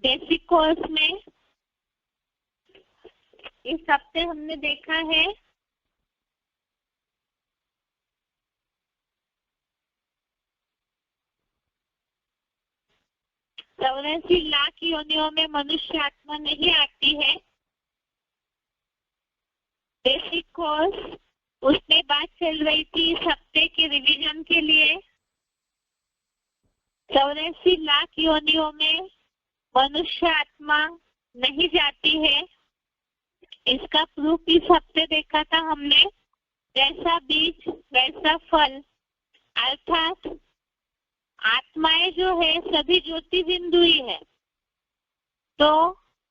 Basic course में इस हफ्ते हमने देखा है चौरासी लाख योनियों में मनुष्य आत्मा नहीं आती है। बेसिक कोर्स उसमें बात चल रही थी इस हफ्ते के रिवीजन के लिए। 84 लाख योनियों में मनुष्य आत्मा नहीं जाती है। इसका प्रूफ इस हफ्ते देखा था हमने। जैसा बीज वैसा फल, अर्थात आत्माएं जो है सभी ज्योति बिंदु ही है। तो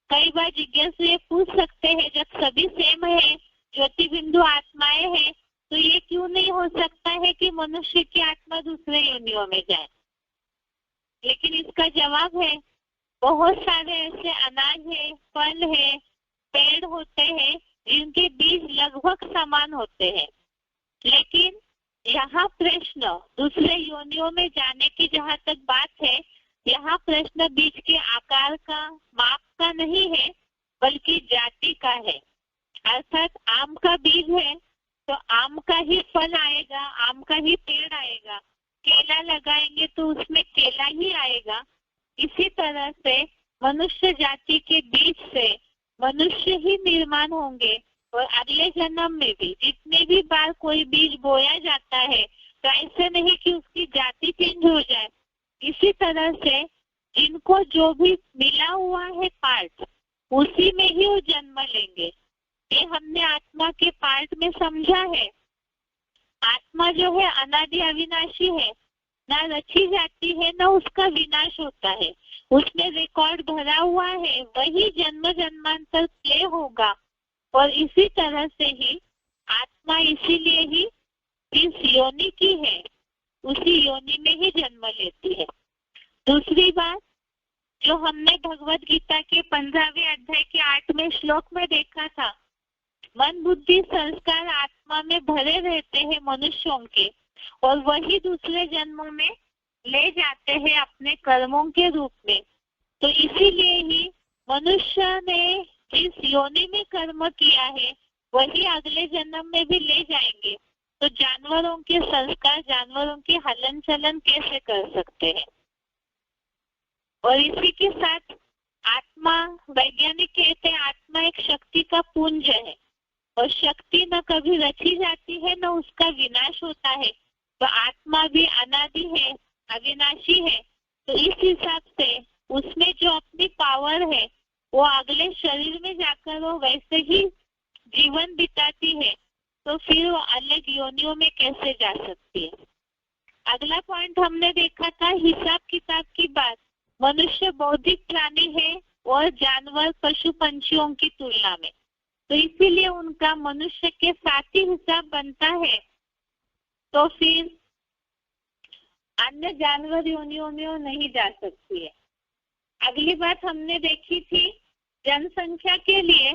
कई बार जिज्ञासु ये पूछ सकते हैं, जब सभी सेम है, ज्योति बिंदु आत्माएं हैं, तो ये क्यों नहीं हो सकता है कि मनुष्य की आत्मा दूसरे योनियों में जाए? लेकिन इसका जवाब है, बहुत सारे ऐसे अनाज है, फल है, पेड़ होते हैं जिनके बीज लगभग समान होते हैं। लेकिन यहाँ प्रश्न दूसरे योनियों में जाने की जहाँ तक बात है, यहाँ प्रश्न बीज के आकार का, माप का नहीं है, बल्कि जाति का है। अर्थात आम का बीज है तो आम का ही फल आएगा, आम का ही पेड़ आएगा। केला लगाएंगे तो उसमें केला ही आएगा। इसी तरह से मनुष्य जाति के बीज से मनुष्य ही निर्माण होंगे। और अगले जन्म में भी जितने भी बार कोई बीज बोया जाता है तो ऐसे नहीं कि उसकी जाति चेंज हो जाए। इसी तरह से जिनको जो भी मिला हुआ है पार्ट, उसी में ही वो जन्म लेंगे। ये हमने आत्मा के पार्ट में समझा है। आत्मा जो है अनादि अविनाशी है, ना रची जाती है ना उसका विनाश होता है। उसमें रिकॉर्ड भरा हुआ है, वही जन्म जन्मांतर प्ले होगा। और इसी तरह से ही आत्मा इसीलिए ही इस योनि की है, उसी योनि में ही जन्म लेती है। दूसरी बात जो हमने भगवत गीता के 15वें अध्याय के 8वें श्लोक में देखा था, मन बुद्धि संस्कार आत्मा में भरे रहते हैं मनुष्यों के, और वही दूसरे जन्मों में ले जाते हैं अपने कर्मों के रूप में। तो इसीलिए ही मनुष्य ने जिस योनि में कर्म किया है वही अगले जन्म में भी ले जाएंगे। तो जानवरों के संस्कार, जानवरों के हलन चलन कैसे कर सकते हैं? और इसी के साथ आत्मा, वैज्ञानिक कहते हैं आत्मा एक शक्ति का पुंज है, और शक्ति न कभी रची जाती है न उसका विनाश होता है। तो आत्मा भी अनादि है, अविनाशी है। तो इस हिसाब से उसमें जो अपनी पावर है वो अगले शरीर में जाकर वो वैसे ही जीवन बिताती है। तो फिर वो अलग योनियों में कैसे जा सकती है? अगला पॉइंट हमने देखा था हिसाब किताब की बात। मनुष्य बौद्धिक प्राणी है और जानवर पशु पंछियों की तुलना में, तो इसीलिए उनका मनुष्य के साथ ही हिसाब बनता है। तो फिर अन्य जानवर योनियों में नहीं जा सकती है। अगली बात हमने देखी थी जनसंख्या के लिए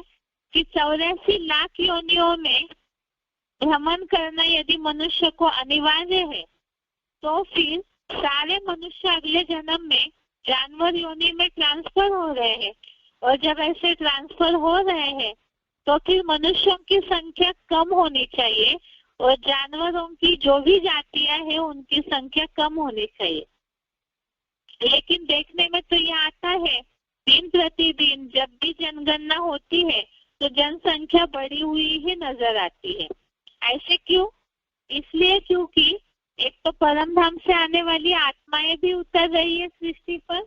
कि 84 लाख योनियों में भ्रमण करना यदि मनुष्य को अनिवार्य है, तो फिर सारे मनुष्य अगले जन्म में जानवर योनि में ट्रांसफर हो रहे हैं। और जब ऐसे ट्रांसफर हो रहे हैं तो फिर मनुष्यों की संख्या कम होनी चाहिए और जानवरों की जो भी जातियां हैं उनकी संख्या कम होनी चाहिए। लेकिन देखने में तो ये आता है दिन प्रतिदिन जब भी जनगणना होती है तो जनसंख्या बढ़ी हुई ही नजर आती है। ऐसे क्यों? इसलिए क्योंकि एक तो परम धाम से आने वाली आत्माएं भी उतर रही है सृष्टि पर,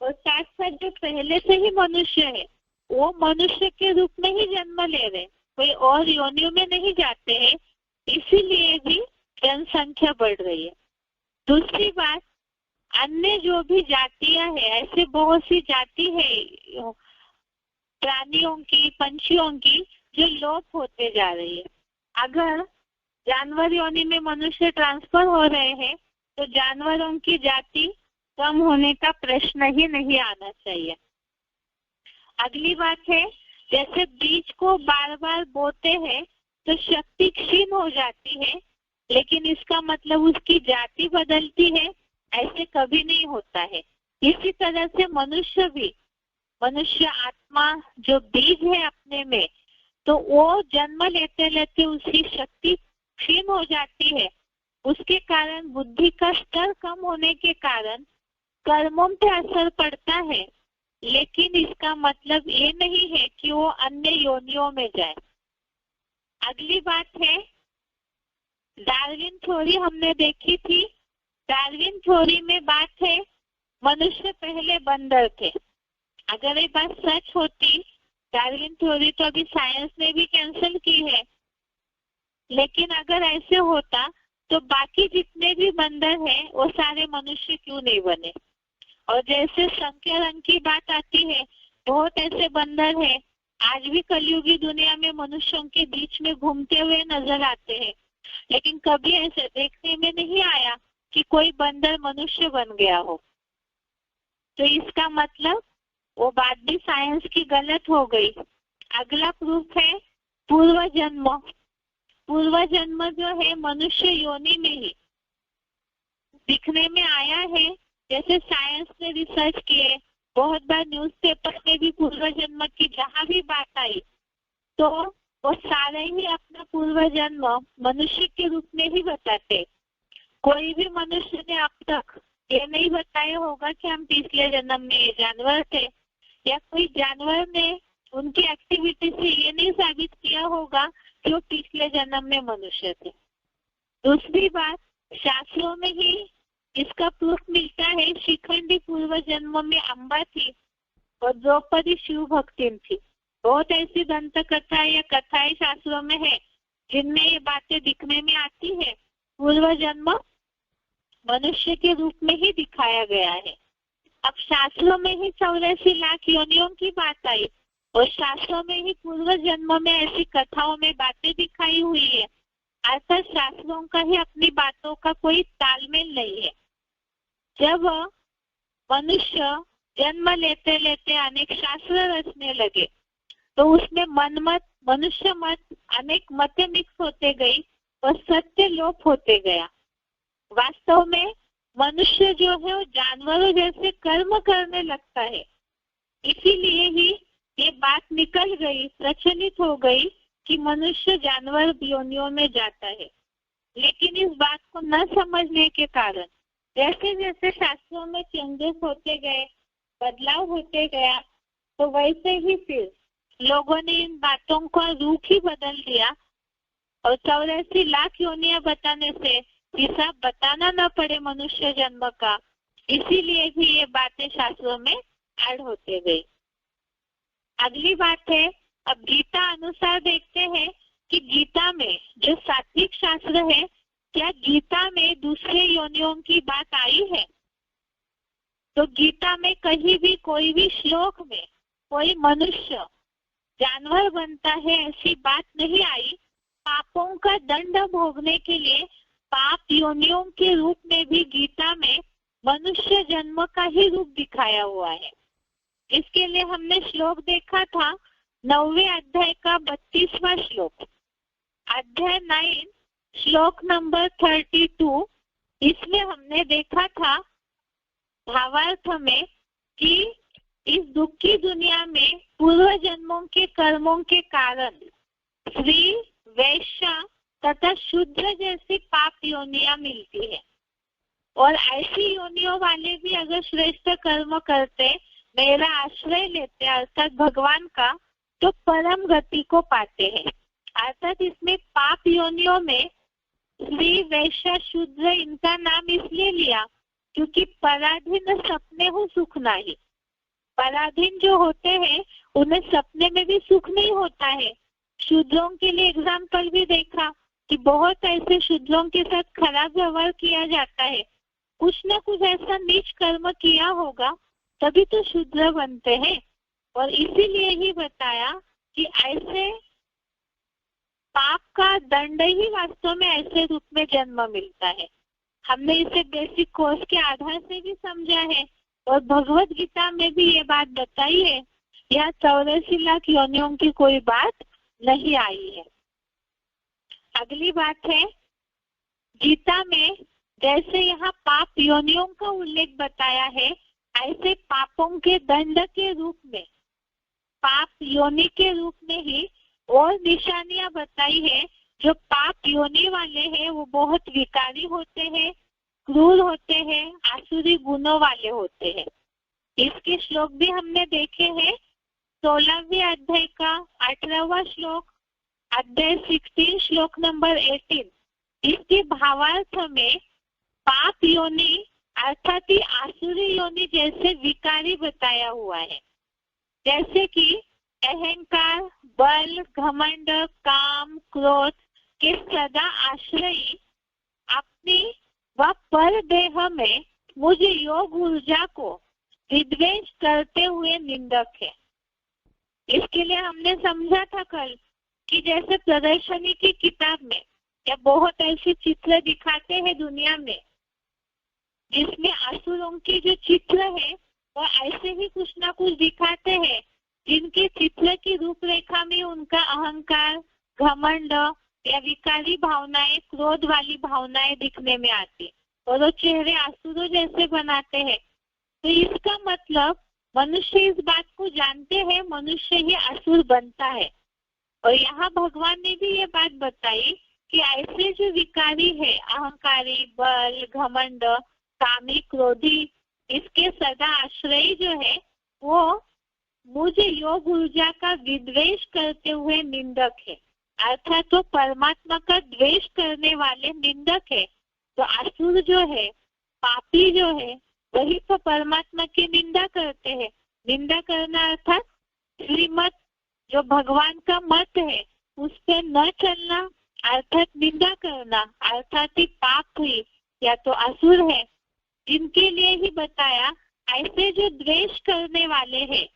और साथ साथ जो पहले से ही मनुष्य है वो मनुष्य के रूप में ही जन्म ले रहे, कोई और योनियों में नहीं जाते हैं। इसीलिए भी जनसंख्या बढ़ रही है। दूसरी बात, अन्य जो भी जातियां हैं, ऐसे बहुत सी जाति है प्राणियों की, पंछियों की, जो लोप होते जा रही है। अगर जानवर योनि में मनुष्य ट्रांसफर हो रहे हैं तो जानवरों की जाति कम होने का प्रश्न ही नहीं आना चाहिए। अगली बात है, जैसे बीज को बार बार बोते हैं तो शक्ति क्षीण हो जाती है, लेकिन इसका मतलब उसकी जाति बदलती है, ऐसे कभी नहीं होता है। इसी तरह से मनुष्य भी मनुष्य आत्मा जो बीज है अपने में, तो वो जन्म लेते लेते उसकी शक्ति क्षीण हो जाती है। उसके कारण बुद्धि का स्तर कम होने के कारण कर्मों पे असर पड़ता है, लेकिन इसका मतलब ये नहीं है कि वो अन्य योनियों में जाए। अगली बात है, डार्विन थ्योरी हमने देखी थी। डार्विन थ्योरी में बात है मनुष्य पहले बंदर थे। अगर ये बात सच होती, डार्विन थ्योरी तो अभी साइंस ने भी कैंसिल की है, लेकिन अगर ऐसे होता तो बाकी जितने भी बंदर हैं वो सारे मनुष्य क्यों नहीं बने। और जैसे संख्या रंग की बात आती है, बहुत ऐसे बंदर हैं आज भी कलयुगी दुनिया में मनुष्यों के बीच में घूमते हुए नजर आते हैं, लेकिन कभी ऐसे देखने में नहीं आया कि कोई बंदर मनुष्य बन गया हो। तो इसका मतलब वो बात भी साइंस की गलत हो गई। अगला प्रूफ है पूर्व जन्म। पूर्व जन्म जो है मनुष्य योनि में ही दिखने में आया है। जैसे साइंस ने रिसर्च किए, बहुत बार न्यूज़पेपर में भी पूर्व जन्म की जहाँ भी बात आई तो वो सारे ही अपना पूर्व जन्म मनुष्य के रूप में ही बताते। कोई भी मनुष्य ने अब तक ये नहीं बताया होगा कि हम पिछले जन्म में जानवर थे, या कोई जानवर ने उनकी एक्टिविटी से ये नहीं साबित किया होगा कि वो पिछले जन्म में मनुष्य थे। दूसरी बात, शास्त्रों में ही इसका प्रूफ मिलता है। शिखंडी पूर्व जन्म में अम्बा थी और द्रौपदी शिव भक्तिन थी। बहुत ऐसी दंत कथा या कथाएं शास्त्रों में है जिनमें ये बातें दिखने में आती है। पूर्व जन्म मनुष्य के रूप में ही दिखाया गया है। अब शास्त्रों में ही 84 लाख योनियों की बात आई और शास्त्रों में ही पूर्व जन्म में ऐसी कथाओं में बातें दिखाई हुई है। अर्थात शास्त्रों का ही अपनी बातों का कोई तालमेल नहीं है। जब मनुष्य जन्म लेते लेते अनेक शास्त्र रचने लगे तो उसमें मनमत, मनुष्य मत, अनेक मतें मिक्स होते गई और सत्य लोप होते गया। वास्तव में मनुष्य जो है वो जानवरों जैसे कर्म करने लगता है। इसीलिए ही ये बात निकल गई, प्रचलित हो गई कि मनुष्य जानवर योनियों में जाता है। लेकिन इस बात को न समझने के कारण जैसे जैसे शास्त्रों में चेंजेस होते गए, बदलाव होते गया, तो वैसे ही फिर लोगों ने इन बातों का रूप ही बदल दिया और 84 लाख योनियां बताने से हिसाब बताना न पड़े मनुष्य जन्म का, इसीलिए भी ये बातें शास्त्रों में ऐड होते गई। अगली बात है, अब गीता अनुसार देखते हैं कि गीता में जो सात्विक शास्त्र है, क्या गीता में दूसरे योनियों की बात आई है? तो गीता में कहीं भी कोई भी श्लोक में कोई मनुष्य जानवर बनता है ऐसी बात नहीं आई। पापों का दंड भोगने के लिए पाप योनियों के रूप में भी गीता में मनुष्य जन्म का ही रूप दिखाया हुआ है। इसके लिए हमने श्लोक देखा था 9वें अध्याय का 32वां श्लोक, अध्याय 9 श्लोक नंबर 32। इसमें हमने देखा था भावार्थ में कि इस दुखी दुनिया में पूर्व जन्मों के कर्मों के कारण स्त्री, वैश्य तथा शूद्र जैसी पाप योनियां मिलती है और ऐसी योनियों वाले भी अगर श्रेष्ठ कर्म करते, मेरा आश्रय लेते अर्थात भगवान का, तो परम गति को पाते हैं। अर्थात इसमें पाप योनियों में स्त्री, वैश्य, शूद्र इनका नाम इसलिए लिया क्योंकि पराधीन सपने हो सुख नहीं। पराधीन जो होते हैं उन्हें सपने में भी सुख नहीं होता है। शूद्रों के लिए एग्जाम्पल भी देखा कि बहुत ऐसे शूद्रों के साथ खराब व्यवहार किया जाता है। कुछ न कुछ ऐसा नीच कर्म किया होगा तभी तो शूद्र बनते हैं। और इसीलिए ही बताया कि ऐसे पाप का दंड ही वास्तव में ऐसे रूप में जन्म मिलता है। हमने इसे बेसिक कोर्स के आधार से भी समझा है और भगवत गीता में भी ये बात बताई है। यहाँ 84 लाख योनियों की कोई बात नहीं आई है। अगली बात है, गीता में जैसे यहाँ पाप योनियों का उल्लेख बताया है, ऐसे पापों के दंड के रूप में, पाप योनि के रूप में ही और निशानियां बताई है। जो पाप योनि वाले हैं वो बहुत विकारी होते हैं, क्रूर होते हैं, आसुरी गुणों वाले होते हैं। इसके श्लोक भी हमने देखे हैं। 16वें अध्याय का 18वां श्लोक, अध्याय 16 श्लोक नंबर 18। इसके भावार्थ में पाप योनि अर्थात ही आसुरी योनि जैसे विकारी बताया हुआ है, जैसे कि अहंकार, बल, घमंड, काम, क्रोध के सदा आश्रयी अपनी व पर देह में मुझ योग ऊर्जा को विद्वेष करते हुए निंदक है। इसके लिए हमने समझा था कल कि जैसे प्रदर्शनी की किताब में या बहुत ऐसे चित्र दिखाते हैं दुनिया में जिसमें असुरों की जो चित्र है वो ऐसे ही कुछ ना कुछ दिखाते हैं, जिनके चित्र की रूपरेखा में उनका अहंकार, घमंड या विकारी भावनाएं, क्रोध वाली भावनाएं दिखने में आती और वो चेहरे असुरों जैसे बनाते हैं। तो इसका मतलब मनुष्य इस बात को जानते हैं, मनुष्य ही असुर बनता है। और यहाँ भगवान ने भी ये बात बताई कि ऐसे जो विकारी है, अहंकारी, बल, घमंड, कामी, क्रोधी, इसके सदा आश्रय जो है वो मुझे योग ऊर्जा का विद्वेष करते हुए निंदक है, अर्थात तो परमात्मा का द्वेष करने वाले निंदक है। तो असुर जो है, पापी जो है, वही तो परमात्मा की निंदा करते हैं। निंदा करना अर्थात श्रीमत जो भगवान का मत है उस पे न चलना, अर्थात निंदा करना, अर्थात ही पाप हुई या तो असुर है। जिनके लिए ही बताया ऐसे जो द्वेष करने वाले हैं,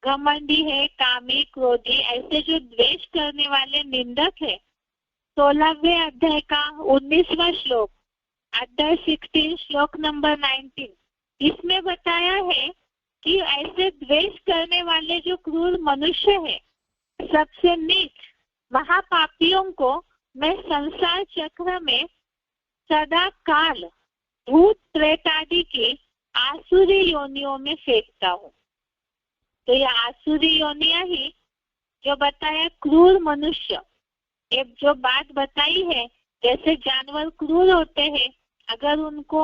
घमंडी है, कामी, क्रोधी, ऐसे जो द्वेष करने वाले निंदक है। 16वें अध्याय का 19वां श्लोक, अध्याय 16 श्लोक नंबर 19, इसमें बताया है कि ऐसे द्वेष करने वाले जो क्रूर मनुष्य है, सबसे नीच महापापियों को मैं संसार चक्र में सदा काल, भूत, प्रेत आदि की आसुरी योनियों में फेंकता हूँ। तो ये आसुरी योनियां ही जो बताया क्रूर मनुष्य, ये जो बात बताई है, जैसे जानवर क्रूर होते हैं, अगर उनको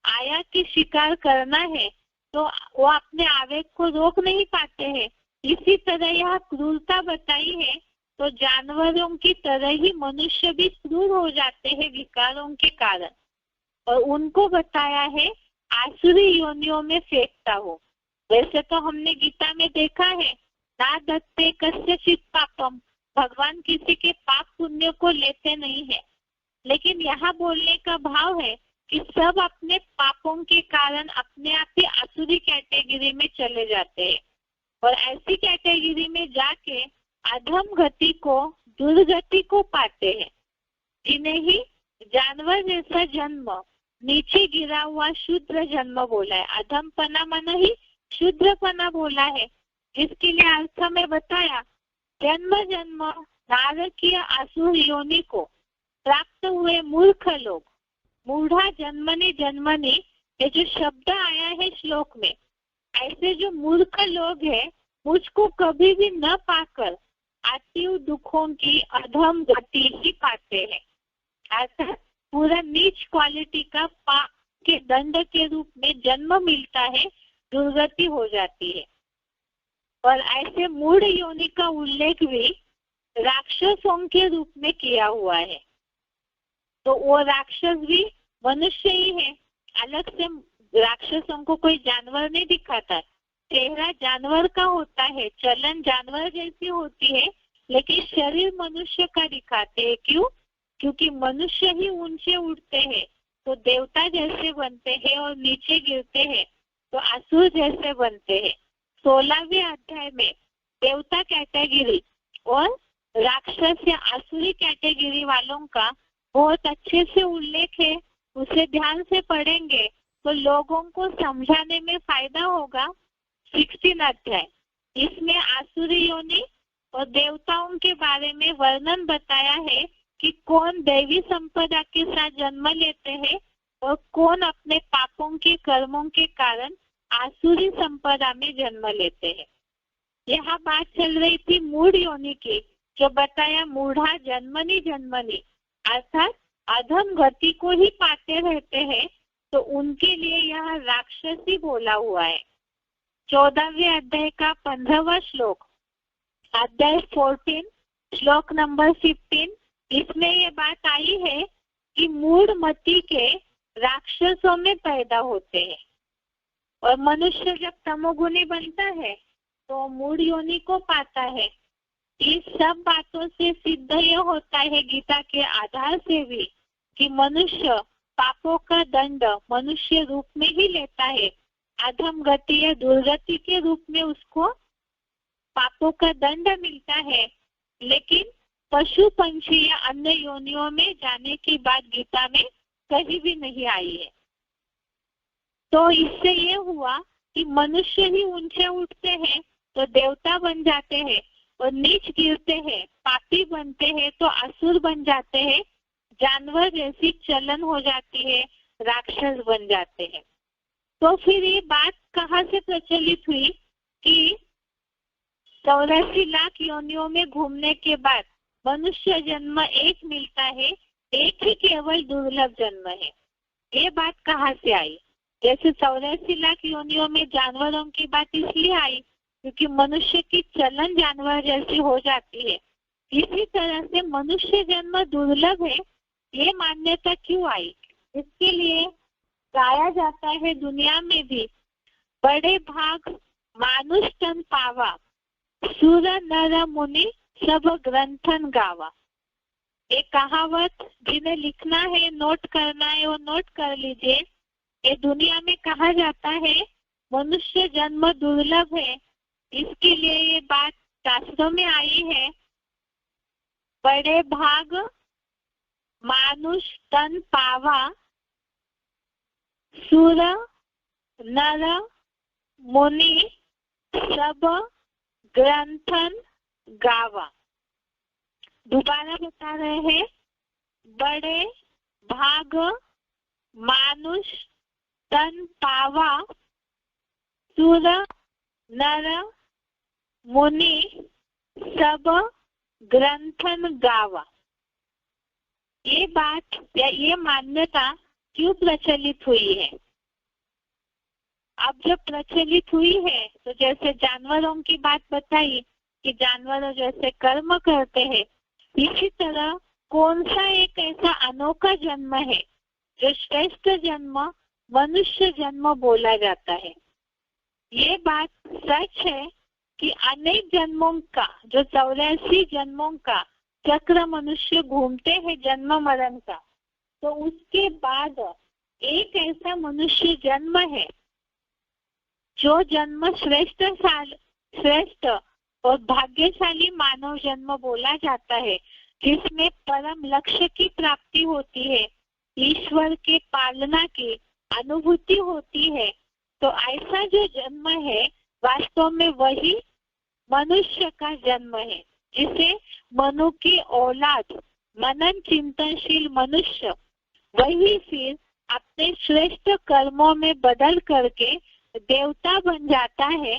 आया की शिकार करना है तो वो अपने आवेग को रोक नहीं पाते हैं। इसी तरह यह क्रूरता बताई है, तो जानवरों की तरह ही मनुष्य भी क्रूर हो जाते हैं विकारों के कारण। और उनको बताया है आसुरी योनियों में फेंकता हो। वैसे तो हमने गीता में देखा है, ना दत्ते कस्यचित् पापम, भगवान किसी के पाप पुण्य को लेते नहीं है। लेकिन यहाँ बोलने का भाव है कि सब अपने पापों के कारण अपने आप ही आसुरी कैटेगरी में चले जाते हैं और ऐसी कैटेगरी में जाके अधम गति को, दुर्गति को पाते हैं, जिन्हें ही जानवर जैसा जन्म, नीचे गिरा हुआ शूद्र जन्म बोला है। अधमपना मन ही शूद्रपना बोला है, जिसके लिए अर्थ में बताया जन्म जन्म नारकीय असुर योनि को प्राप्त हुए मूर्ख लोग, मूढ़ा जन्मने जन्मने, ये जो शब्द आया है श्लोक में, ऐसे जो मूर्ख लोग हैं मुझको कभी भी न पाकर अतीव दुखों की अधम गति ही पाते हैं। अर्थात पूरा नीच क्वालिटी का पाप के दंड के रूप में जन्म मिलता है, दुर्गति हो जाती है। और ऐसे मूढ़ योनि का उल्लेख भी राक्षसों के रूप में किया हुआ है। तो वो राक्षस भी मनुष्य ही है, अलग से राक्षसों को कोई जानवर नहीं दिखाता। चेहरा जानवर का होता है, चलन जानवर जैसी होती है, लेकिन शरीर मनुष्य का दिखाते हैं। क्यों? क्योंकि मनुष्य ही ऊंचे उठते हैं तो देवता जैसे बनते हैं और नीचे गिरते हैं तो असुर जैसे बनते हैं। 16वें अध्याय में देवता कैटेगरी और राक्षस या असुरी कैटेगरी वालों का बहुत अच्छे से उल्लेख है। उसे ध्यान से पढ़ेंगे तो लोगों को समझाने में फायदा होगा। 16 अध्याय, इसमें आसुरी योनि और देवताओं के बारे में वर्णन बताया है कि कौन दैवी संपदा के साथ जन्म लेते हैं और कौन अपने पापों के कर्मों के कारण आसुरी संपदा में जन्म लेते हैं। यहाँ बात चल रही थी मूढ़ योनि की, जो बताया मूढ़ा जन्मनी जन्मनी, अर्थात अधम गति को ही पाते रहते हैं, तो उनके लिए यह राक्षसी बोला हुआ है। 14वें अध्याय का 15वां श्लोक, अध्याय 14 श्लोक नंबर 15, इसमें ये बात आई है कि मूढ़ मति के राक्षसों में पैदा होते हैं और मनुष्य जब तमोगुणी बनता है तो मूढ़ योनि को पाता है। इस सब बातों से सिद्ध यह होता है गीता के आधार से भी कि मनुष्य पापों का दंड मनुष्य रूप में ही लेता है। अधम गति या दुर्गति के रूप में उसको पापों का दंड मिलता है, लेकिन पशु पंछी या अन्य योनियों में जाने की बात गीता में कहीं भी नहीं आई है। तो इससे ये हुआ कि मनुष्य ही ऊंचे उठते हैं तो देवता बन जाते हैं, और नीच गिरते हैं पापी बनते हैं तो असुर बन जाते हैं, जानवर जैसी चलन हो जाती है, राक्षस बन जाते हैं। तो फिर ये बात कहाँ से प्रचलित हुई कि 84 लाख योनियों में घूमने के बाद मनुष्य जन्म एक मिलता है, एक ही केवल दुर्लभ जन्म है। ये बात कहाँ से आई? जैसे 84 लाख योनियों में जानवरों की बात इसलिए आई क्योंकि मनुष्य की चलन जानवर जैसी हो जाती है। इसी तरह से मनुष्य जन्म दुर्लभ है, ये मान्यता क्यों आई? इसके लिए गाया जाता है दुनिया में भी, बड़े भाग मानुष तन पावा, सुर नर मुनि सब ग्रंथन गावा। एक कहावत जिन्हें लिखना है, नोट करना है, वो नोट कर लीजिए। ये दुनिया में कहा जाता है मनुष्य जन्म दुर्लभ है, इसके लिए ये बात शास्त्रों में आई है। बड़े भाग मानुष तन पावा, सुर नर मुनि सब ग्रंथन गावा। दोबारा बता रहे हैं, बड़े भाग मानुष तन पावा, सुर नर मुनि सब ग्रंथन गावा। ये बात या ये मान्यता क्यों प्रचलित हुई है? अब जब प्रचलित हुई है तो जैसे जानवरों की बात बताई कि जानवर जैसे कर्म करते हैं, इसी तरह कौन सा एक ऐसा अनोखा जन्म है जो श्रेष्ठ जन्म मनुष्य जन्म बोला जाता है? ये बात सच है कि अनेक जन्मों का, जो 84 जन्मों का चक्र मनुष्य घूमते हैं जन्म मरण का, तो उसके बाद एक ऐसा मनुष्य जन्म है जो जन्म श्रेष्ठ और भाग्यशाली मानव जन्म बोला जाता है, जिसमें परम लक्ष्य की प्राप्ति होती है, ईश्वर के पालना की अनुभूति होती है। तो ऐसा जो जन्म है वास्तव में वही मनुष्य का जन्म है, जिसे मनु की औलाद मनन चिंतनशील मनुष्य वही फिर अपने श्रेष्ठ कर्मों में बदल करके देवता बन जाता है।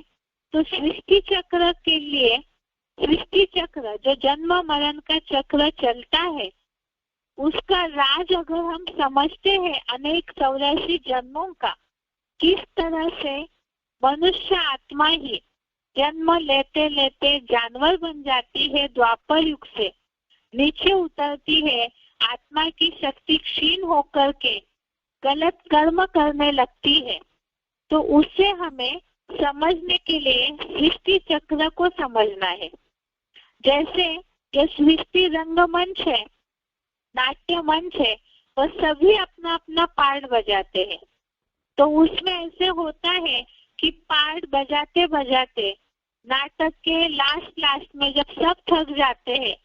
तो सृष्टि चक्र के लिए, सृष्टि चक्र जो जन्म मरण का चक्र चलता है, उसका राज अगर हम समझते हैं अनेक 84 जन्मों का, किस तरह से मनुष्य आत्मा ही जन्म लेते लेते जानवर बन जाती है, द्वापर युग से नीचे उतरती है, आत्मा की शक्ति क्षीण होकर के गलत कर्म करने लगती है। तो उसे हमें समझने के लिए सृष्टि चक्र को समझना है। जैसे ये सृष्टि रंगमंच है, नाट्य मंच है, वो सभी अपना अपना पार्ट बजाते हैं। तो उसमें ऐसे होता है कि पार्ट बजाते बजाते नाटक के लास्ट में जब सब थक जाते हैं,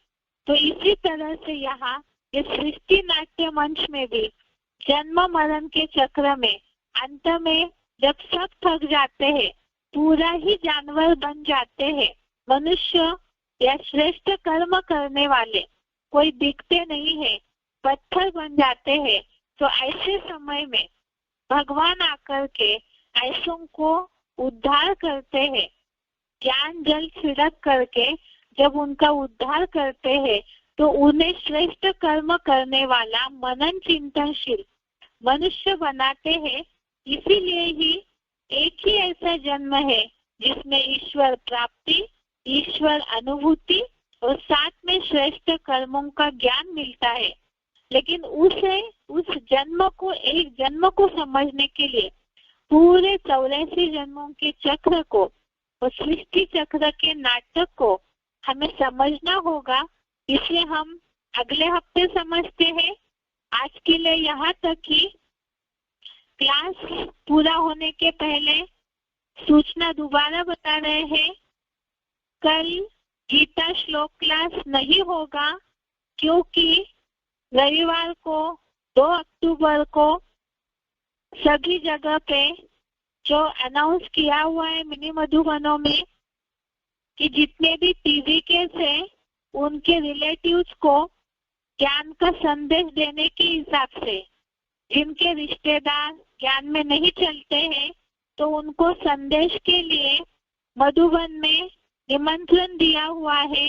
तो इसी तरह से यहाँ ये सृष्टि नाट्य मंच में भी जन्म मरण के चक्र में अंत में जब सब थक जाते हैं, पूरा ही जानवर बन जाते हैं, मनुष्य या श्रेष्ठ कर्म करने वाले कोई दिखते नहीं है, पत्थर बन जाते हैं। तो ऐसे समय में भगवान आकर के ऐसों को उद्धार करते हैं। ज्ञान जल छिड़क करके जब उनका उद्धार करते हैं तो उन्हें श्रेष्ठ कर्म करने वाला मनन चिंतनशील मनुष्य बनाते हैं। इसीलिए ही एक ही ऐसा जन्म है जिसमें ईश्वर प्राप्ति, ईश्वर अनुभूति और साथ में श्रेष्ठ कर्मों का ज्ञान मिलता है। लेकिन उस जन्म को, एक जन्म को समझने के लिए पूरे 84 जन्मों के चक्र को और सृष्टि चक्र के नाटक को हमें समझना होगा। इसे हम अगले हफ्ते समझते हैं। आज के लिए यहाँ तक ही। क्लास पूरा होने के पहले सूचना दोबारा बता रहे हैं, कल गीता श्लोक क्लास नहीं होगा क्योंकि रविवार को 2 अक्टूबर को सभी जगह पे जो अनाउंस किया हुआ है मिनी मधुबनों में कि जितने भी पीवीकेस है उनके रिलेटिव्स को ज्ञान का संदेश देने के हिसाब से, जिनके रिश्तेदार ज्ञान में नहीं चलते हैं तो उनको संदेश के लिए मधुबन में निमंत्रण दिया हुआ है।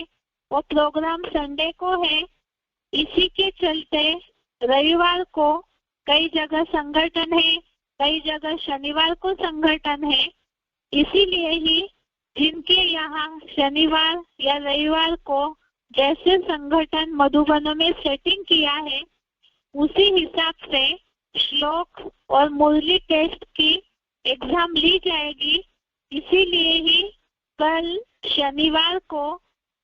वो प्रोग्राम संडे को है। इसी के चलते रविवार को कई जगह संगठन है, कई जगह शनिवार को संगठन है। इसीलिए ही जिनके यहाँ शनिवार या रविवार को जैसे संगठन मधुबनों में सेटिंग किया है उसी हिसाब से श्लोक और मुरली टेस्ट की एग्जाम ली जाएगी। इसीलिए ही कल शनिवार को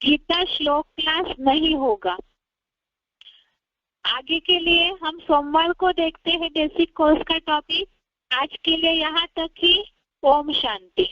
गीता श्लोक क्लास नहीं होगा। आगे के लिए हम सोमवार को देखते हैं बेसिक कोर्स का टॉपिक। आज के लिए यहाँ तक ही। ओम शांति।